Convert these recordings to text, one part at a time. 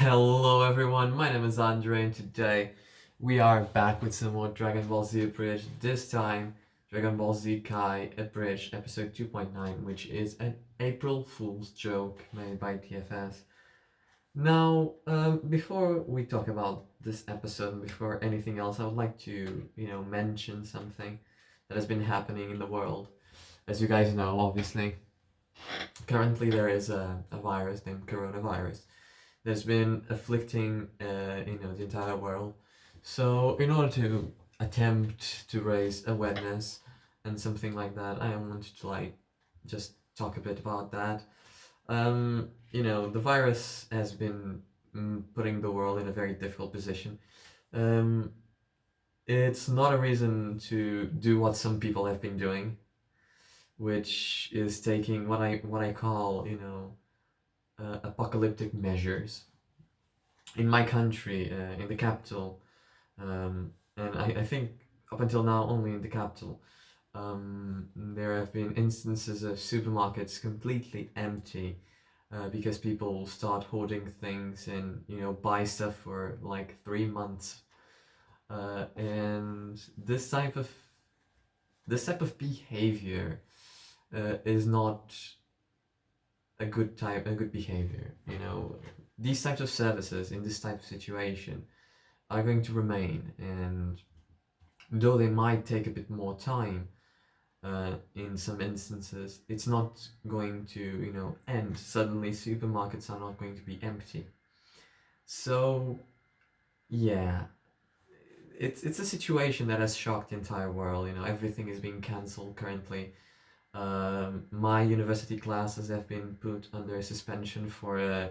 Hello everyone, my name is Andre and today we are back with some more Dragon Ball Z Abridged. This time, Dragon Ball Z Kai Abridged episode 2.9, which is an April Fool's joke made by TFS. Now, before we talk about this episode and before anything else, I would like to, mention something that has been happening in the world. As you guys know, obviously, currently there is a virus named coronavirus that's been afflicting the entire world. So in order to attempt to raise awareness and something like that, I wanted to just talk a bit about that. The virus has been putting the world in a very difficult position. It's not a reason to do what some people have been doing, which is taking what I call apocalyptic measures. In my country, in the capital, and I think up until now only in the capital, there have been instances of supermarkets completely empty because people start hoarding things and buy stuff for like 3 months, and this type of behavior is not a good behavior. These types of services in this type of situation are going to remain, and though they might take a bit more time, in some instances, it's not going to end. Suddenly, supermarkets are not going to be empty. So, yeah, it's a situation that has shocked the entire world. Everything is being cancelled currently. My university classes have been put under suspension for a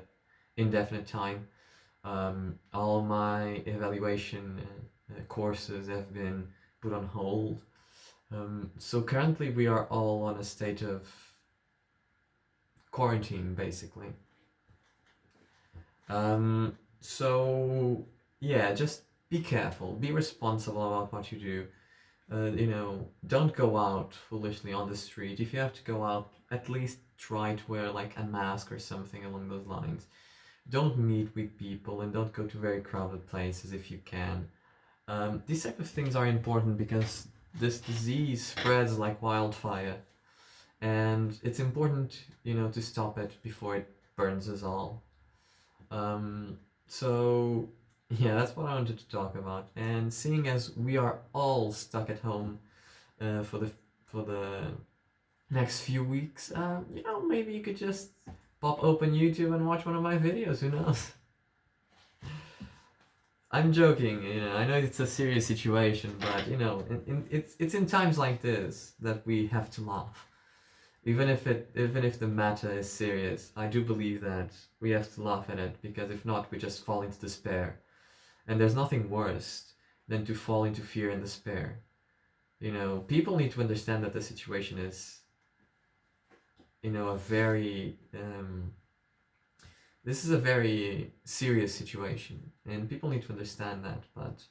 indefinite time. All my evaluation courses have been put on hold. So currently we are all on a state of quarantine, basically. So yeah, just be careful, be responsible about what you do. Don't go out foolishly on the street. If you have to go out, at least try to wear like a mask or something along those lines. Don't meet with people and don't go to very crowded places if you can. These type of things are important because this disease spreads like wildfire, and it's important, to stop it before it burns us all. So yeah, that's what I wanted to talk about. And seeing as we are all stuck at home for the next few weeks, maybe you could just pop open YouTube and watch one of my videos. Who knows? I'm joking. I know it's a serious situation, but it's in times like this that we have to laugh. Even if the matter is serious, I do believe that we have to laugh at it, because if not, we just fall into despair. And there's nothing worse than to fall into fear and despair. People need to understand that the situation is, a very this is a very serious situation, and people need to understand that. But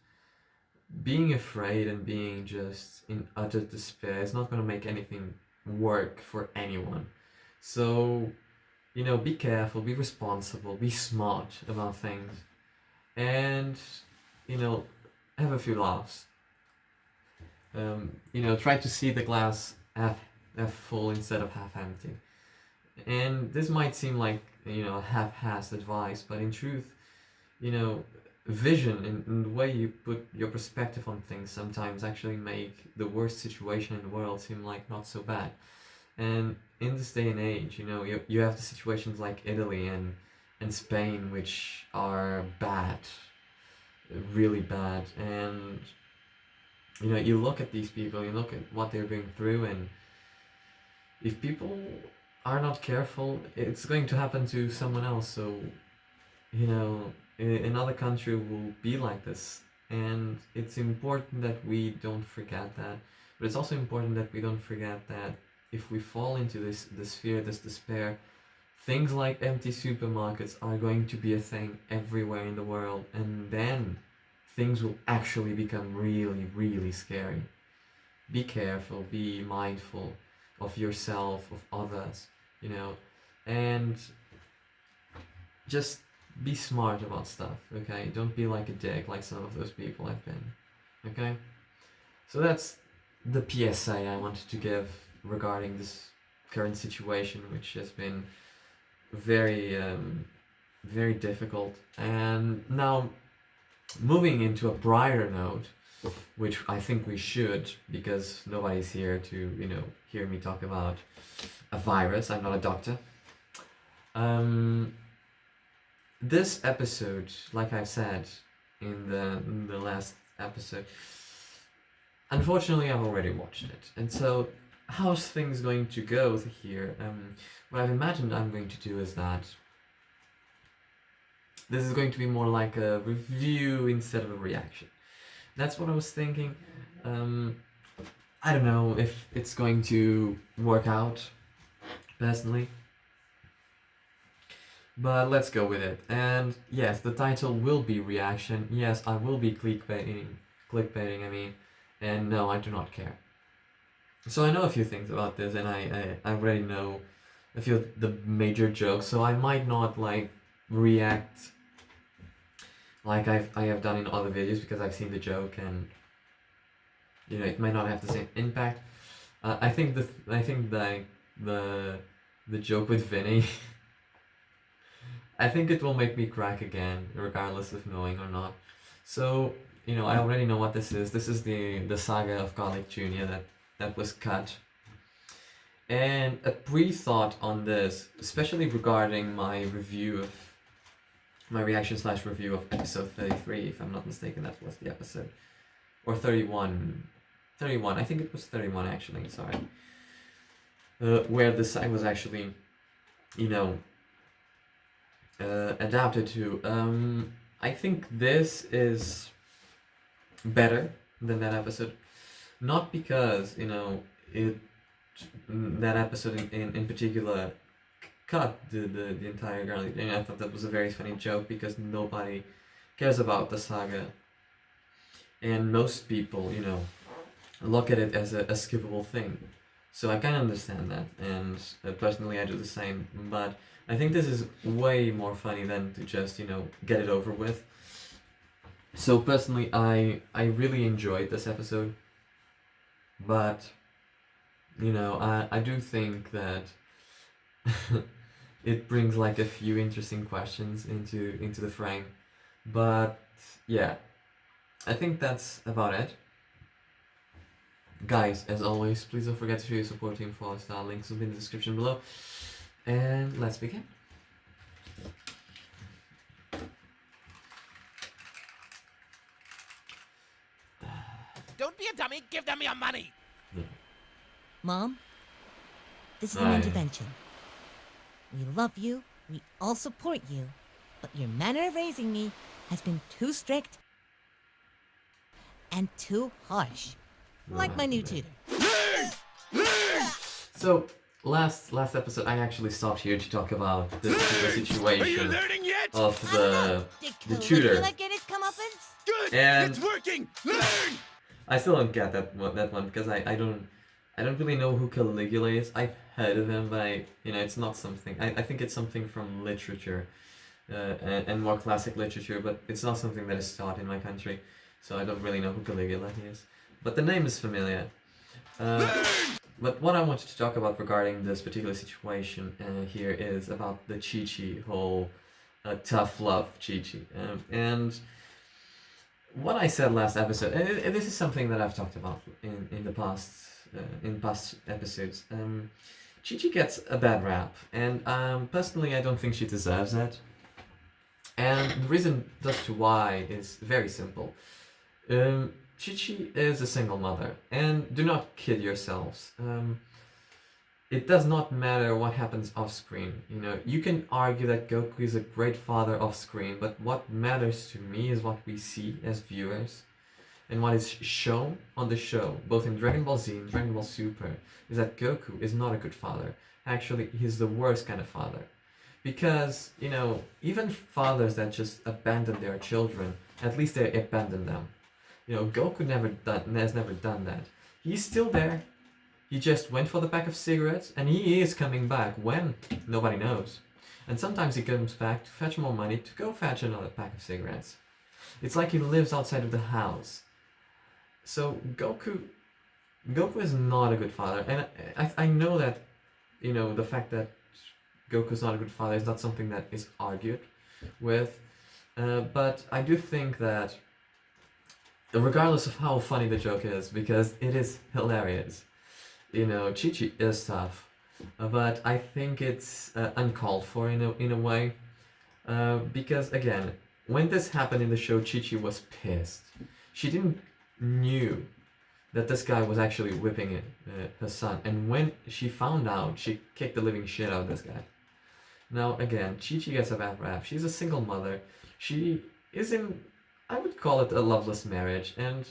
being afraid and being just in utter despair is not going to make anything work for anyone. So, be careful, be responsible, be smart about things, and, have a few laughs. Try to see the glass half full instead of half empty. And this might seem like, half-assed advice, but in truth, vision and the way you put your perspective on things sometimes actually make the worst situation in the world seem like not so bad. And in this day and age, you have the situations like Italy and Spain, which are bad, really bad. And, you look at these people, you look at what they're going through, and if people are not careful, it's going to happen to someone else. So, another country will be like this, and it's important that we don't forget that. But it's also important that we don't forget that if we fall into this fear, this despair, things like empty supermarkets are going to be a thing everywhere in the world, and then things will actually become really, really scary. Be careful, be mindful of yourself, of others, and just be smart about stuff, okay? Don't be like a dick like some of those people have been, okay? So that's the PSA I wanted to give regarding this current situation, which has been very, very difficult. And now, moving into a brighter note, which I think we should, because nobody's here to, hear me talk about a virus. I'm not a doctor. This episode, like I said in the last episode, unfortunately I've already watched it, and so how's things going to go here? What I've imagined I'm going to do is that this is going to be more like a review instead of a reaction. That's what I was thinking. I don't know if it's going to work out, personally. But let's go with it. And yes, the title will be reaction. Yes, I will be clickbaiting, I mean. And no, I do not care. So I know a few things about this, and I already know a few of the major jokes, so I might not like react like I have done in other videos, because I've seen the joke and it might not have the same impact. I think the joke with Vinny, I think it will make me crack again, regardless of knowing or not. So I already know what this is. This is the saga of Garlic Jr. that was cut. And a pre-thought on this, especially regarding my reaction/review of episode 33, if I'm not mistaken, that was the episode. Or 31. 31, I think it was 31 actually, sorry. Where the site was actually, adapted to. I think this is better than that episode. Not because, that episode in particular cut the entire Garlic. And I thought that was a very funny joke, because nobody cares about the saga. And most people, look at it as a skippable thing. So I kind of understand that, and personally I do the same, but I think this is way more funny than to just, get it over with. So personally, I really enjoyed this episode, but, I do think that it brings like a few interesting questions into the frame. But yeah, I think that's about it. Guys, as always, please don't forget to show your support team, follow star, links will be in the description below. And let's begin. Don't be a dummy, give them your money! Yeah. Mom, this is an intervention. We love you, we all support you, but your manner of raising me has been too strict and too harsh. Like my new tutor. So, last episode, I actually stopped here to talk about the situation of the tutor. Good, And it's working! Learn! I still don't get that one, because I don't really know who Caligula is. I've heard of him, but it's not something. I think it's something from literature, and more classic literature, but it's not something that is taught in my country, so I don't really know who Caligula is. But the name is familiar. But what I wanted to talk about regarding this particular situation here is about the Chi-Chi whole tough love Chi-Chi. And what I said last episode, and this is something that I've talked about in the past episodes. Chi-Chi gets a bad rap, and personally I don't think she deserves it. And the reason as to why is very simple. Chi-Chi is a single mother, and do not kid yourselves. It does not matter what happens off screen. You can argue that Goku is a great father off screen, but what matters to me is what we see as viewers, and what is shown on the show, both in Dragon Ball Z and Dragon Ball Super, is that Goku is not a good father. Actually, he's the worst kind of father. Because, even fathers that just abandon their children, at least they abandon them. Goku has never done that. He's still there. He just went for the pack of cigarettes, and he is coming back. When? Nobody knows. And sometimes he comes back to fetch more money to go fetch another pack of cigarettes. It's like he lives outside of the house. So Goku is not a good father. And I know that, you know, the fact that Goku's not a good father is not something that is argued with. But I do think that, regardless of how funny the joke is, because it is hilarious, you know, Chi-Chi is tough. But I think it's uncalled for in a way. Because, again, when this happened in the show, Chi-Chi was pissed. She didn't knew that this guy was actually whipping her son. And when she found out, she kicked the living shit out of this guy. Now, again, Chi-Chi gets a bad rap. She's a single mother. She is in, I would call it a loveless marriage. And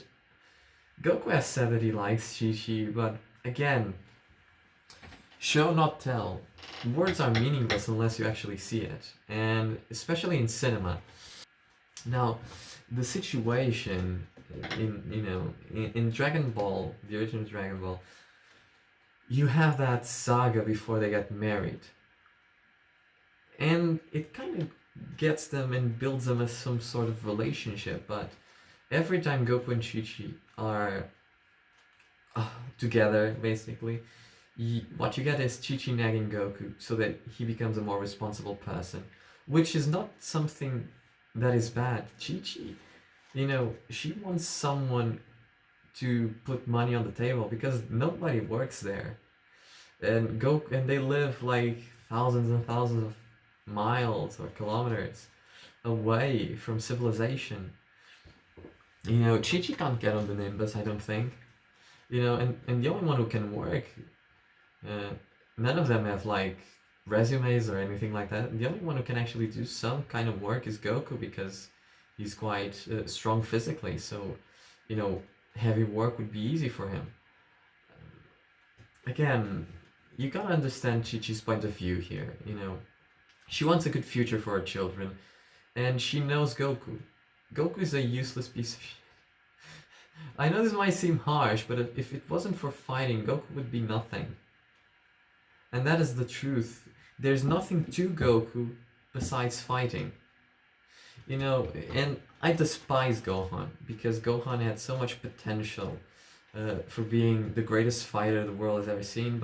Goku has said that he likes Chi-Chi, but again, show not tell. Words are meaningless unless you actually see it. And especially in cinema. Now, the situation in Dragon Ball, the original Dragon Ball, you have that saga before they get married. And it kind of gets them and builds them as some sort of relationship, but every time Goku and Chi-Chi are together, basically, what you get is Chi-Chi nagging Goku so that he becomes a more responsible person, which is not something that is bad. Chi-Chi, you know, she wants someone to put money on the table because nobody works there. And they live like thousands and thousands of miles or kilometers away from civilization. You know, Chi-Chi can't get on the Nimbus, I don't think. You know, and the only one who can work, none of them have like resumes or anything like that. The only one who can actually do some kind of work is Goku, because he's quite strong physically, so, you know, heavy work would be easy for him. Again, you gotta understand Chi-Chi's point of view here, you know. She wants a good future for her children, and she knows Goku. Goku is a useless piece of shit. I know this might seem harsh, but if it wasn't for fighting, Goku would be nothing. And that is the truth. There's nothing to Goku besides fighting. You know, and I despise Gohan, because Gohan had so much potential for being the greatest fighter the world has ever seen,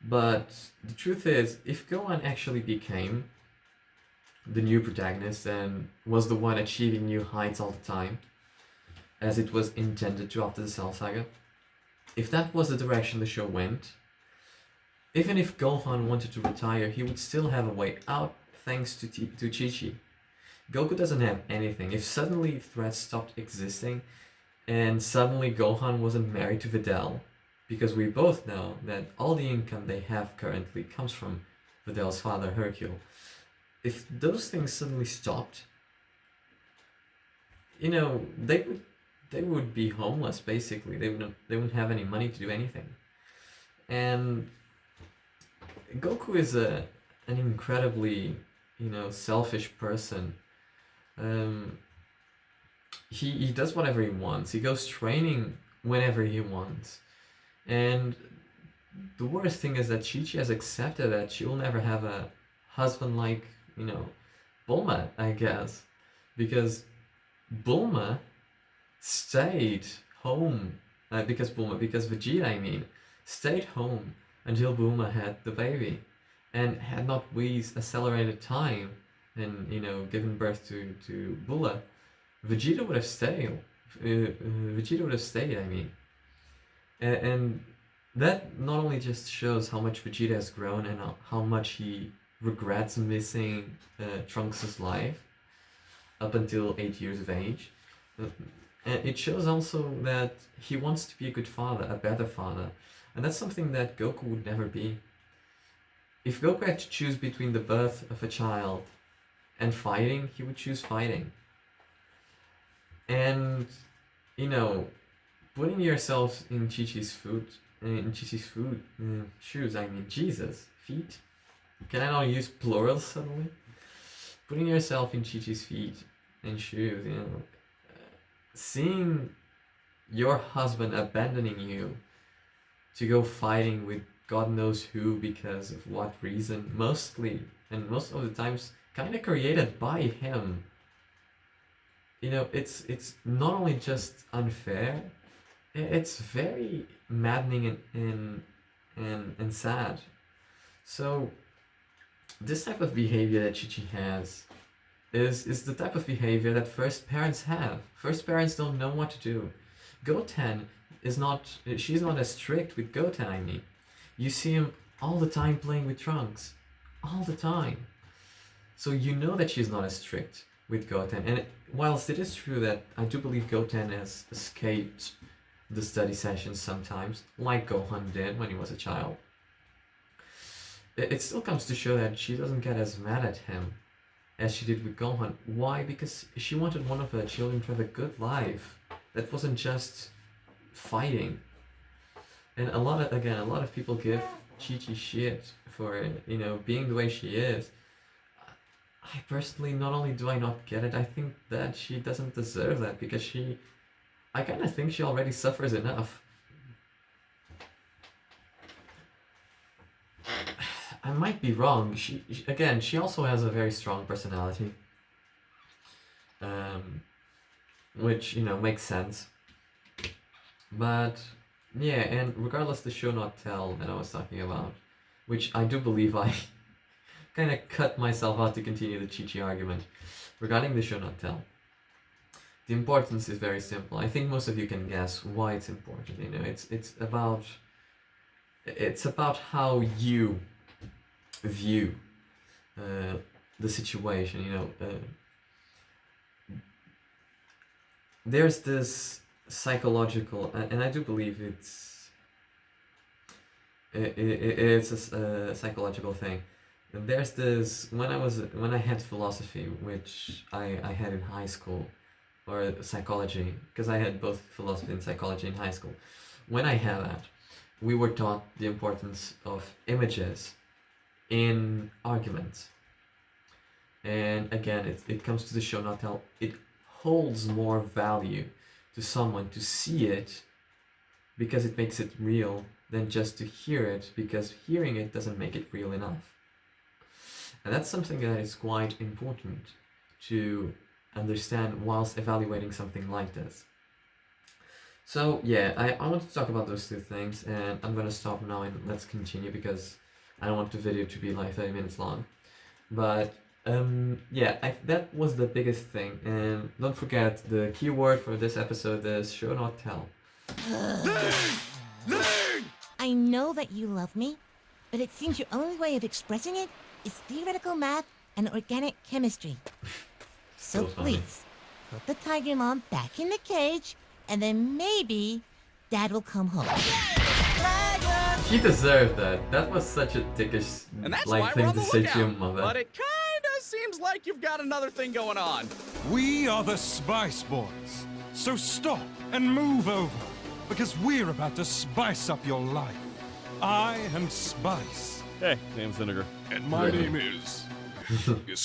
but the truth is, if Gohan actually became the new protagonist and was the one achieving new heights all the time, as it was intended to after the Cell Saga, if that was the direction the show went, even if Gohan wanted to retire, he would still have a way out thanks to Chi-Chi. Goku doesn't have anything. If suddenly threats stopped existing and suddenly Gohan wasn't married to Videl, because we both know that all the income they have currently comes from Videl's father, Hercule. If those things suddenly stopped, you know, they would be homeless, basically. They wouldn't have any money to do anything. And Goku is an incredibly, you know, selfish person. He does whatever he wants. He goes training whenever he wants. And the worst thing is that Chi-Chi has accepted that she will never have a husband like, you know, Bulma, I guess. Because Bulma stayed home, because Vegeta, I mean, stayed home until Bulma had the baby. And had not Whis accelerated time and, you know, given birth to Bula, Vegeta would have stayed. I mean. And that not only just shows how much Vegeta has grown and how much he regrets missing Trunks' life up until 8 years of age. And it shows also that he wants to be a good father, a better father. And that's something that Goku would never be. If Goku had to choose between the birth of a child and fighting, he would choose fighting. And, you know, putting yourself in Chi-Chi's shoes, I mean, Jesus, feet? Can I not use plural suddenly? Putting yourself in Chi-Chi's feet and shoes, you know, seeing your husband abandoning you to go fighting with God knows who, because of what reason, mostly, and most of the times, kind of created by him. You know, it's not only just unfair, it's very maddening and sad. So this type of behavior that Chi-Chi has is the type of behavior that first parents have. First parents don't know what to do. Goten she's not as strict with Goten, I mean. You see him all the time playing with Trunks. All the time. So you know that she's not as strict with Goten. And whilst it is true that I do believe Goten has escaped the study sessions sometimes, like Gohan did when he was a child, it still comes to show that she doesn't get as mad at him as she did with Gohan. Why? Because she wanted one of her children to have a good life that wasn't just fighting. And a lot of people give Chi-Chi shit for, you know, being the way she is. I personally, not only do I not get it, I think that she doesn't deserve that, because I kind of think she already suffers enough. I might be wrong. She also has a very strong personality, which, you know, makes sense. But yeah, and regardless, the show not tell that I was talking about, which I do believe I kind of cut myself out to continue the Chi-Chi argument regarding the show not tell. The importance is very simple. I think most of you can guess why it's important. You know, it's about how you view the situation. You know, there's this psychological, and I do believe it's a psychological thing. And there's this, when I had philosophy, which I had in high school, or psychology, because I had both philosophy and psychology in high school. When I had that, we were taught the importance of images in arguments. And again, it comes to the show not tell. It holds more value to someone to see it because it makes it real than just to hear it, because hearing it doesn't make it real enough. And that's something that is quite important to understand whilst evaluating something like this. So yeah, I want to talk about those two things, and I'm gonna stop now and let's continue, because I don't want the video to be like 30 minutes long. But yeah, that was the biggest thing. And don't forget, the keyword for this episode is show not tell. I know that you love me, but it seems your only way of expressing it is theoretical math and organic chemistry. So please, put the tiger mom back in the cage, and then maybe Dad will come home. She deserved that. That was such a dickish thing to say to your mother. But it kinda seems like you've got another thing going on. We are the Spice Boys. So stop and move over, because we're about to spice up your life. I am Spice. Hey, name's Vinegar. And my name is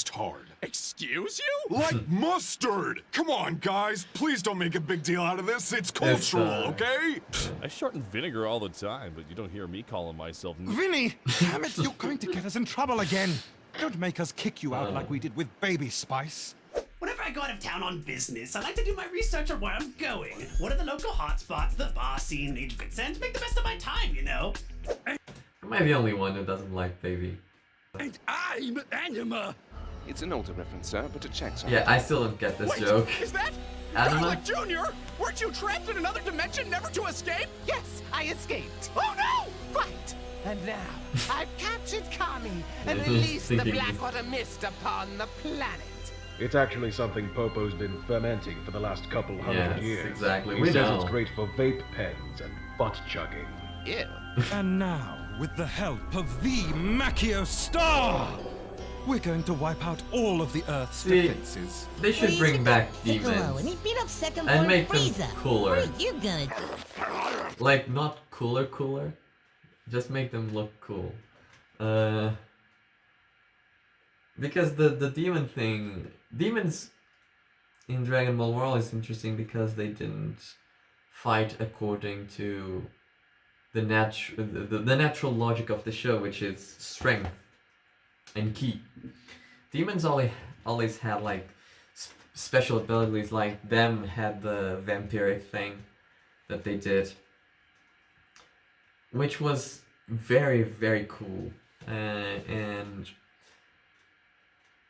Tard. Excuse you? Like mustard! Come on, guys. Please don't make a big deal out of this. It's cultural, okay? I shorten Vinegar all the time, but you don't hear me calling myself... Vinny! Damn it, you're going to get us in trouble again. Don't make us kick you out like we did with Baby Spice. Whenever I go out of town on business, I like to do my research on where I'm going. What are the local hotspots, the bar scene, age fits, and make the best of my time, you know? Am I the only one who doesn't like Baby? And I'm Anima! It's an older reference, sir, but it checks out. Yeah, I still don't get this joke. Is that... Anima? Garlic Jr.? Weren't you trapped in another dimension never to escape? Yes, I escaped. Oh no! Right. And now, I've captured Kami and Yeah, released the thinking- Blackwater Mist upon the planet. It's actually something Popo's been fermenting for the last couple hundred Yes, years. exactly. He We says know. it's great for vape pens and butt chugging. Ew. And now, with the help of the Machio Star, we're going to wipe out all of the Earth's See, defenses. they should Please bring pick back up Piccolo, and he demons. beat up second And born make them Frieza. cooler. What are you gonna do? Like, not cooler. Just make them look cool. Because the demon thing... Demons in Dragon Ball were always interesting because they didn't fight according to the natural logic of the show, which is strength and ki. Demons always had like special abilities, like them had the vampiric thing that they did, which was very, very cool. And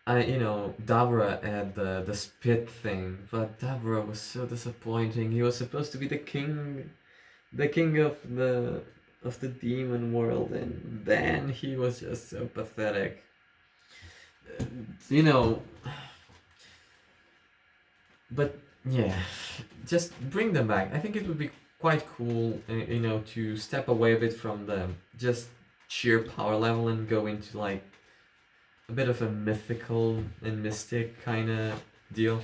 Davra had the spit thing, but Davra was so disappointing. He was supposed to be the king of the demon world, and then he was just so pathetic. But yeah, just bring them back. I think it would be quite cool, to step away a bit from the just sheer power level and go into like a bit of a mythical and mystic kind of deal.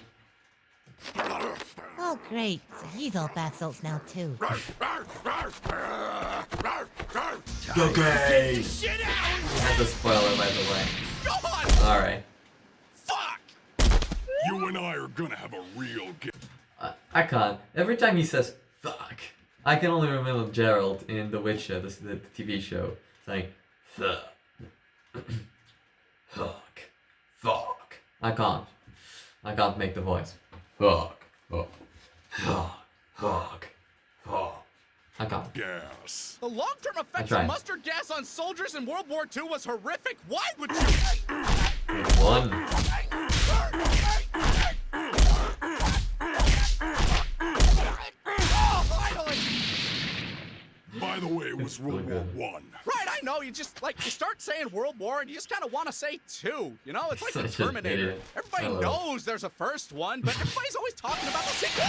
Oh, great. So he's all bath salts now, too. Okay. Shit out! That's a spoiler, by the way. Go on! Alright. Fuck! You and I are gonna have a real game. I can't. Every time he says fuck, I can only remember Gerald in The Witcher, the TV show, saying fuck. Fuck. I can't make the voice. Fuck. I can't. Gas. The long-term effects tried. of mustard gas on soldiers in World War II was horrific. Why would you? One. By the way, it was World War One. Right, I know. You start saying World War and you just kind of want to say two. It's like the Such an Terminator. idiot. Everybody Hello. knows there's a first one, but everybody's always talking about the sequel.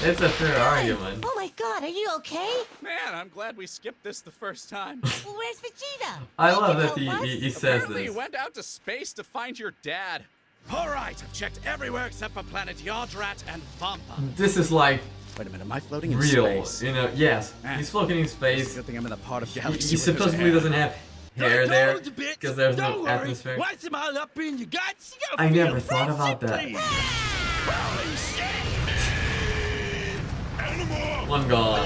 It's a fair argument. Oh my god, are you okay? Man, I'm glad we skipped this the first time. Well, where's Vegeta? I He love can that help us? he says Apparently, this. you went out to space to find your dad. All right, I've checked everywhere except for planet Yardrat and Vampa. This is like Wait a minute, am I floating in real, space? Yes. Ah. He's floating in It's a space. good thing I'm in the part of He galaxy. supposedly doesn't have hair there because there's no atmosphere. What's him all up in your guts? I never thought about that. Holy shit! Animal! One gone.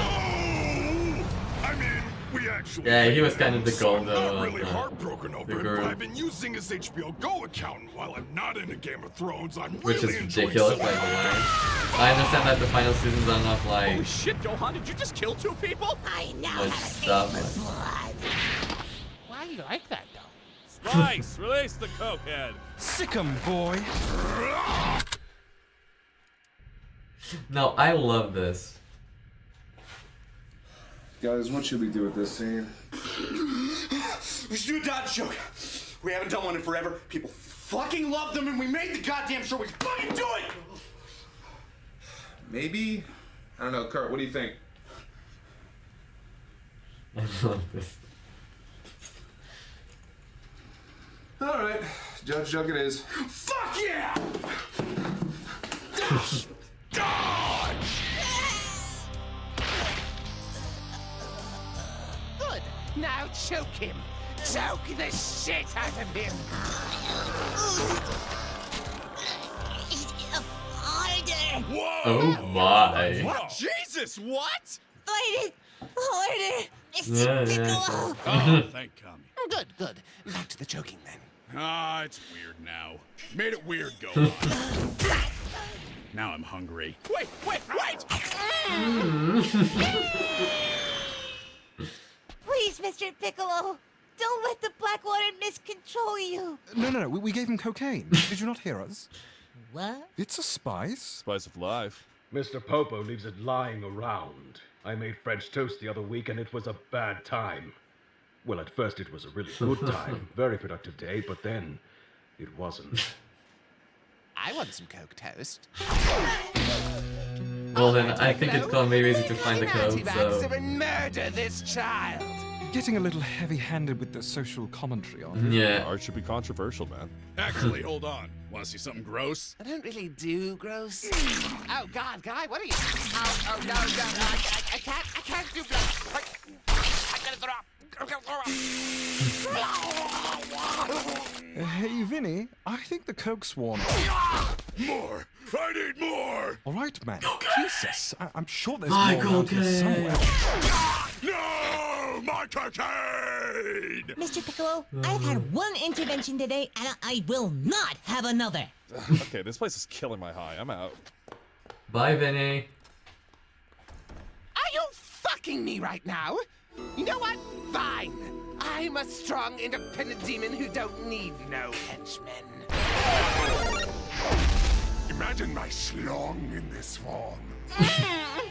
I mean, we actually. Yeah, he was kind of the So goal I'm though. not really heartbroken over it, guru. but I've been using his HBO Go account while I'm not into Game of Thrones. I'm Which really is enjoying ridiculous, by the some- way. I understand that the final seasons are not like Holy shit, Gohan, did you just kill 2 people? I know much how to stuff. taste the blood. Why do you like that, though? Spice, release the cokehead. Sick 'em, boy. No, I love this. Guys, what should we do with this scene? We should do a dodge joke. We haven't done one in forever. People fucking love them, and we made the goddamn show. We fucking do it! Maybe? I don't know, Kurt, what do you think? I love this. Alright, Judge Joke it is. Fuck yeah! Good. Now choke him. Choke the shit out of him. Harder! Oh my. What? Jesus, what? Fight it! Harder! Mr. Yeah, Piccolo! Oh, thank Kami. Good, good. Back to the choking then. Ah, it's weird now. Made it weird, go. Now I'm hungry. Wait! Please, Mr. Piccolo! Don't let the Blackwater mist control you! No, we gave him cocaine. Did you not hear us? What? It's a spice. Spice of life. Mr. Popo leaves it lying around. I made French toast the other week and it was a bad time. Well, at first it was a really good time. Very productive day, but then it wasn't. I want some Coke toast. Well then, I think it's gonna be easy to find the code, so... and murder this child. Getting a little heavy-handed with the social commentary on it. Yeah. Art should be controversial, man. Actually, hold on. Want to see something gross? I don't really do gross. Oh God, guy, what are you? Oh no, I can't do blood. I'm gonna throw up. Hey, Vinny, I think the Coke swarm. More! I need more! All right, man. Jesus, I'm sure there's Michael more around here Caine. somewhere. No! My cocaine! Mr. Piccolo, I've had one intervention today, and I will not have another. Okay, this place is killing my high. I'm out. Bye, Vinny. Are you fucking me right now? You know what? Fine. I'm a strong, independent demon who don't need no henchmen. Imagine my schlong in this form.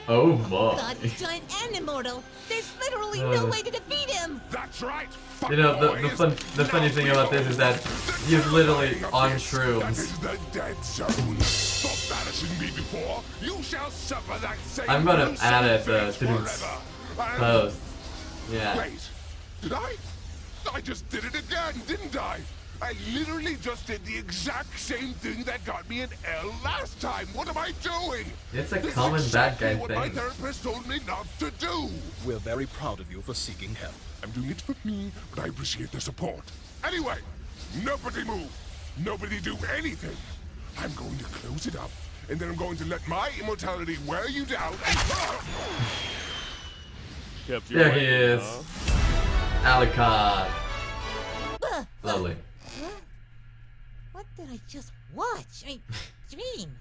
Oh my. God, giant and immortal. There's literally no way to defeat him. That's right. You know, the funny thing about this is that he's literally on That shrooms. is the dead zone. For banishing me before, you shall suffer that same I'm gonna gruesome add it fate to this forever. And- post. Yeah. Wait, did I? I just did it again, didn't I? I literally just did the exact same thing that got me an L last time. What am I doing? It's a This common is bad exactly guy what my thing. therapist told me not to do. We're very proud of you for seeking help. I'm doing it for me, but I appreciate the support. Anyway, nobody move. Nobody do anything. I'm going to close it up, and then I'm going to let my immortality wear you down and... Kept There he waiting, is. huh? Alucard. Lovely. What did I just watch? Dream.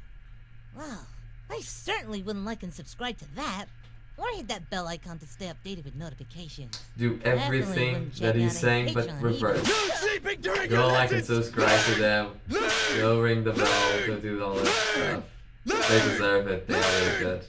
Wow, I certainly wouldn't like and subscribe to that. Or hit that bell icon to stay updated with notifications. Do Definitely everything wouldn't check that he's out any saying, but Patreon reverse. No sleeping during Go like and subscribe to them. Go ring the bell. Go do all that stuff. They deserve it. They are really good.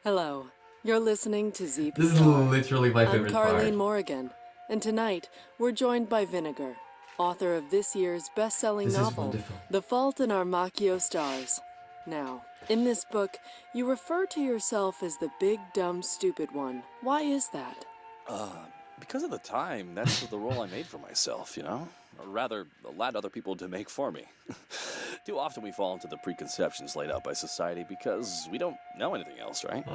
Hello, you're listening to ZP. This is literally my I'm favorite part. Carleen Morrigan, and tonight we're joined by Vinegar, author of this year's best-selling This is novel, wonderful. The Fault in Our Macchio Stars. Now, in this book, you refer to yourself as the big, dumb, stupid one. Why is that? Because of the time, that's the role I made for myself, you know? Or rather, allowed other people to make for me. Too often we fall into the preconceptions laid out by society because we don't know anything else, right?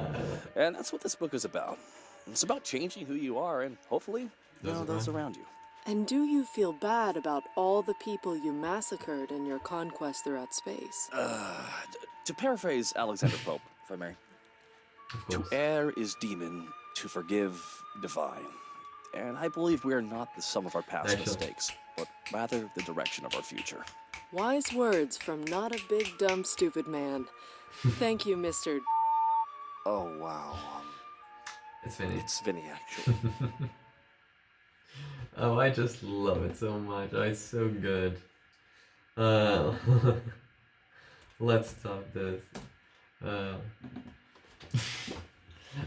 And that's what this book is about. It's about changing who you are and hopefully, those around you. And do you feel bad about all the people you massacred in your conquest throughout space? To paraphrase Alexander Pope, if I may. To err is demon, to forgive divine. And I believe we are not the sum of our past mistakes, but rather the direction of our future. Wise words from not a big, dumb, stupid man. Thank you, Mr. Oh, wow. It's Vinny. It's Vinny, actually. Oh, I just love it so much. Oh, it's so good. Let's stop this.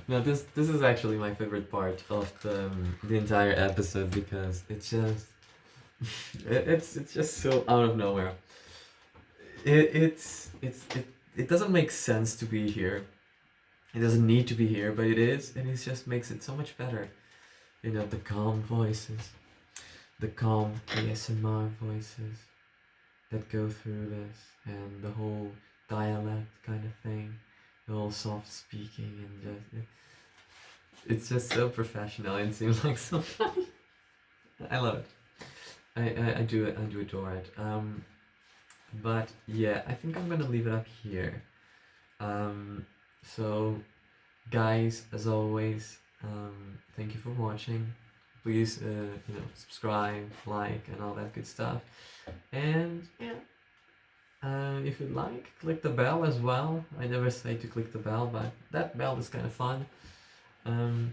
No, this is actually my favorite part of the entire episode because it's just it's just so out of nowhere. It doesn't make sense to be here. It doesn't need to be here, but it is, and it just makes it so much better. You know, the calm voices, the calm ASMR voices that go through this, and the whole dialect kind of thing, the whole soft speaking, and just it's just so professional and seems like so funny. I love it. I do adore it. But yeah, I think I'm gonna leave it up here. So guys, as always, thank you for watching. Please subscribe, like, and all that good stuff. And yeah, if you'd like, click the bell as well. I never say to click the bell, but that bell is kind of fun.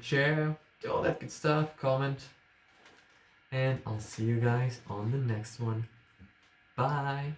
Share, do all that good stuff, comment, and I'll see you guys on the next one. Bye.